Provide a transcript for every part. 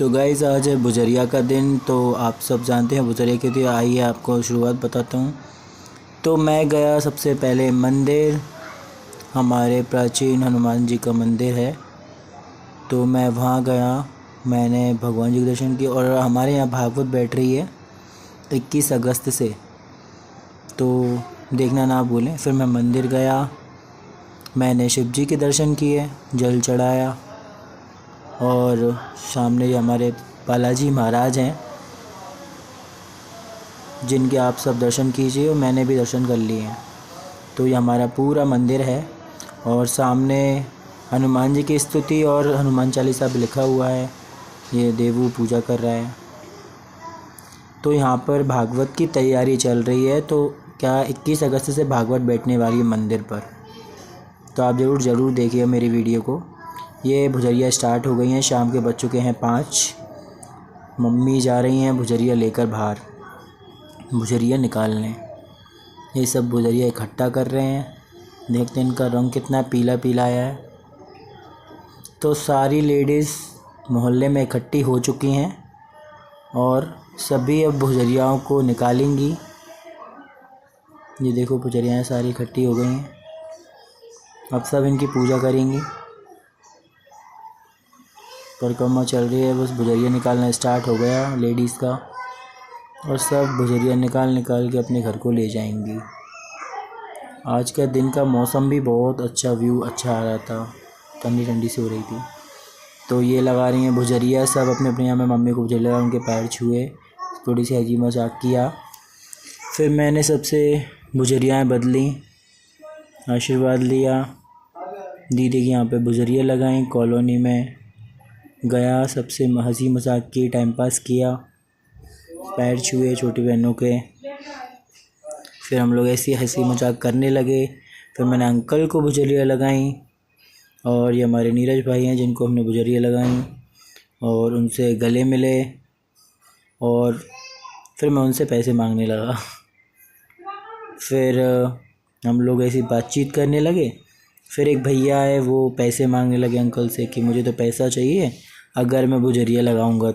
तो गाइज़ आज है बुजरिया का दिन। तो आप सब जानते हैं बुजरिया के दिन। आइए आपको शुरुआत बताता हूँ। तो मैं गया सबसे पहले मंदिर, हमारे प्राचीन हनुमान जी का मंदिर है, तो मैं वहाँ गया। मैंने भगवान जी के दर्शन किए और हमारे यहाँ भागवत बैठ रही है 21 अगस्त से, तो देखना ना भूलें। फिर मैं मंदिर गया, मैंने शिव जी के दर्शन किए, जल चढ़ाया और सामने ये हमारे बालाजी महाराज हैं जिनके आप सब दर्शन कीजिए और मैंने भी दर्शन कर लिए हैं। तो ये हमारा पूरा मंदिर है और सामने हनुमान जी की स्तुति और हनुमान चालीसा भी लिखा हुआ है। ये देवू पूजा कर रहा है। तो यहाँ पर भागवत की तैयारी चल रही है। तो क्या 21 अगस्त से भागवत बैठने वाली है मंदिर पर, तो आप ज़रूर देखिए मेरी वीडियो को। ये भुजरिया स्टार्ट हो गई हैं, शाम के बज चुके हैं 5। मम्मी जा रही हैं भुजरिया लेकर बाहर, भुजरिया निकालने। ये सब भुजरिया इकट्ठा कर रहे हैं। देखते हैं इनका रंग कितना पीला पीला आया है। तो सारी लेडीज़ मोहल्ले में इकट्ठी हो चुकी हैं और सभी अब भुजरियाओं को निकालेंगी। ये देखो भुजरियाएँ सारी इकट्ठी हो गई हैं, अब सब इनकी पूजा करेंगी। परिक्रमा चल रही है, बस भुजरिया निकालना स्टार्ट हो गया लेडीज़ का, और सब भुजरिया निकाल के अपने घर को ले जाएंगी। आज का दिन का मौसम भी बहुत अच्छा, व्यू अच्छा आ रहा था, ठंडी ठंडी सी हो रही थी। तो ये लगा रही हैं भुजरिया सब अपने अपने यहाँ में। मम्मी को भुजरिया उनके पैर छुए, थोड़ी सी हंसी मजाक किया। फिर मैंने सबसे भुजरियाएँ बदली, आशीर्वाद लिया। दीदी के यहाँ पे भुजरिया लगाई, कॉलोनी में गया, सबसे हंसी मजाक की, टाइम पास किया, पैर छुए छोटी बहनों के। फिर हम लोग ऐसी हंसी मजाक करने लगे। फिर मैंने अंकल को भुजरिया लगाई और ये हमारे नीरज भाई हैं जिनको हमने भुजरिया लगाई, और उनसे गले मिले और फिर मैं उनसे पैसे मांगने लगा। फिर हम लोग ऐसी बातचीत करने लगे। फिर एक भैया आए, वो पैसे मांगने लगे अंकल से कि मुझे तो पैसा चाहिए अगर मैं भुजरिया लगाऊंगा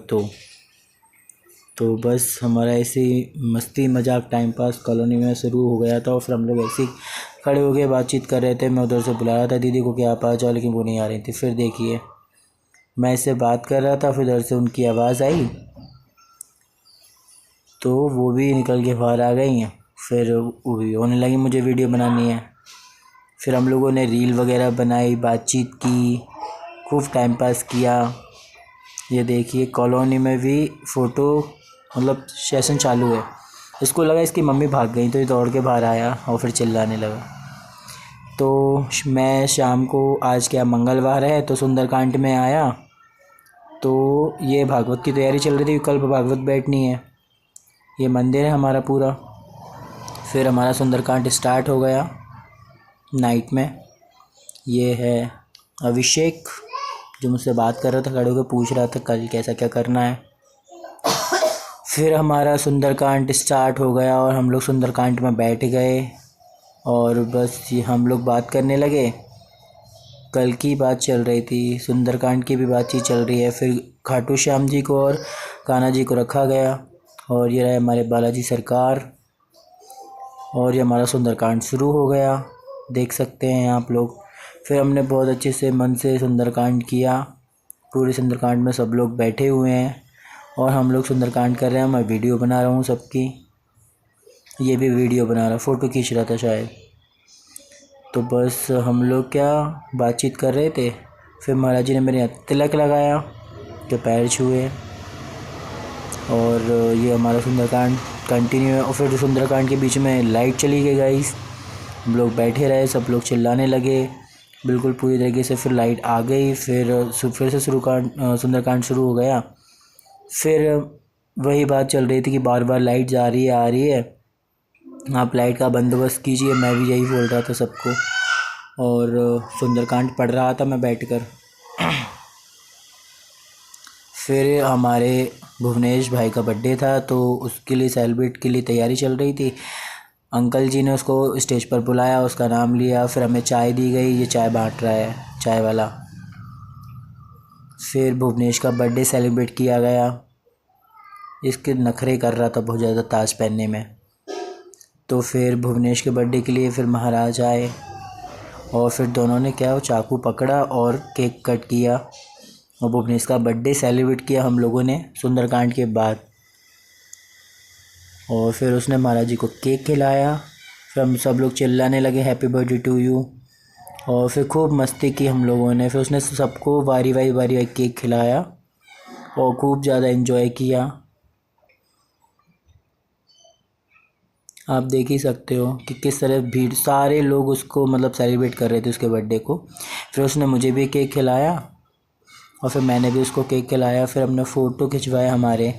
तो बस हमारा ऐसे मस्ती मजाक टाइम पास कॉलोनी में शुरू हो गया था। और फिर हम लोग ऐसे ही खड़े हो गए, बातचीत कर रहे थे। मैं उधर से बुला रहा था दीदी को कि आप आ जाओ, लेकिन वो नहीं आ रही थी। फिर देखिए मैं इससे बात कर रहा था, फिर उधर से उनकी आवाज़ आई तो वो भी निकल के बाहर आ गई हैं। फिर वो भी होने लगी मुझे वीडियो बनानी है। फिर हम लोगों ने रील वगैरह बनाई, बातचीत की, खूब टाइम पास किया। ये देखिए कॉलोनी में भी फ़ोटो मतलब सेशन चालू है। इसको लगा इसकी मम्मी भाग गई तो ये दौड़ के बाहर आया और फिर चिल्लाने लगा। तो मैं शाम को, आज क्या मंगलवार है, तो सुंदरकांड में आया। तो ये भागवत की तैयारी चल रही थी, कल भागवत बैठनी है। ये मंदिर है हमारा पूरा। फिर हमारा सुंदरकांड स्टार्ट हो गया नाइट में। ये है अभिषेक जो मुझसे बात कर रहा था, खड़े होकर पूछ रहा था कल कैसा क्या करना है। फिर हमारा सुंदरकांड स्टार्ट हो गया और हम लोग सुंदरकांड में बैठ गए और बस ये हम लोग बात करने लगे। कल की बात चल रही थी, सुंदरकांड की भी बातचीत चल रही है। फिर खाटू श्याम जी को और कान्हा जी को रखा गया और ये रहे हमारे बालाजी सरकार, और ये हमारा सुंदरकांड शुरू हो गया, देख सकते हैं आप लोग। फिर हमने बहुत अच्छे से मन से सुंदरकांड किया। पूरे सुंदरकांड में सब लोग बैठे हुए हैं और हम लोग सुंदरकांड कर रहे हैं। मैं वीडियो बना रहा हूँ सबकी, ये भी वीडियो बना रहा, फ़ोटो खींच रहा था शायद। तो बस हम लोग क्या बातचीत कर रहे थे। फिर महाराज जी ने मेरे यहाँ तिलक लगाया, तो पैर छुए, और ये हमारा सुंदरकांड कंटिन्यू है। और फिर सुंदरकांड के बीच में लाइट चली गई गाइस, हम लोग बैठे रहे, सब लोग चिल्लाने लगे बिल्कुल पूरी तरीके से। फिर लाइट आ गई, फिर से सुंदरकांड शुरू हो गया। फिर वही बात चल रही थी कि बार बार लाइट जा रही है आ रही है, आप लाइट का बंदोबस्त कीजिए। मैं भी यही बोल रहा था सबको, और सुंदरकांड पढ़ रहा था मैं बैठकर। फिर हमारे भुवनेश भाई का बर्थडे था, तो उसके लिए सेलिब्रेट के लिए तैयारी चल रही थी। अंकल जी ने उसको स्टेज पर बुलाया, उसका नाम लिया, फिर हमें चाय दी गई। ये चाय बांट रहा है, चाय वाला। फिर भुवनेश का बर्थडे सेलिब्रेट किया गया। इसके नखरे कर रहा था बहुत ज़्यादा ताज पहनने में। तो फिर भुवनेश के बर्थडे के लिए फिर महाराज आए और फिर दोनों ने क्या, वो चाकू पकड़ा और केक कट किया और भुवनेश का बर्थडे सेलिब्रेट किया हम लोगों ने सुंदरकांड के बाद। और फिर उसने महाराज जी को केक खिलाया। फिर हम सब लोग चिल्लाने लगे हैप्पी बर्थडे टू यू। और फिर खूब मस्ती की हम लोगों ने। फिर उसने सबको बारी बारी केक खिलाया और खूब ज़्यादा एंजॉय किया। आप देख ही सकते हो कि किस तरह भीड़, सारे लोग उसको मतलब सेलिब्रेट कर रहे थे उसके बर्थडे को। फिर उसने मुझे भी केक खिलाया और फिर मैंने भी उसको केक खिलाया। फिर हमने फ़ोटो खिंचवाए हमारे,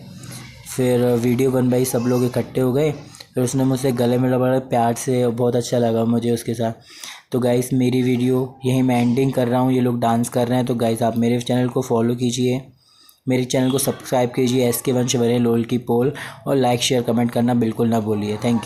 फिर वीडियो बनवाई, सब लोग इकट्ठे हो गए। फिर उसने मुझसे गले में बड़ा प्यार से, बहुत अच्छा लगा मुझे उसके साथ। तो गाइस मेरी वीडियो यहीं मैं एंडिंग कर रहा हूँ। ये लोग डांस कर रहे हैं, तो गाइस आप मेरे चैनल को फॉलो कीजिए, मेरे चैनल को सब्सक्राइब कीजिए SK वंश लोल की पोल, और लाइक शेयर कमेंट करना बिल्कुल ना भूलिए। Thank you.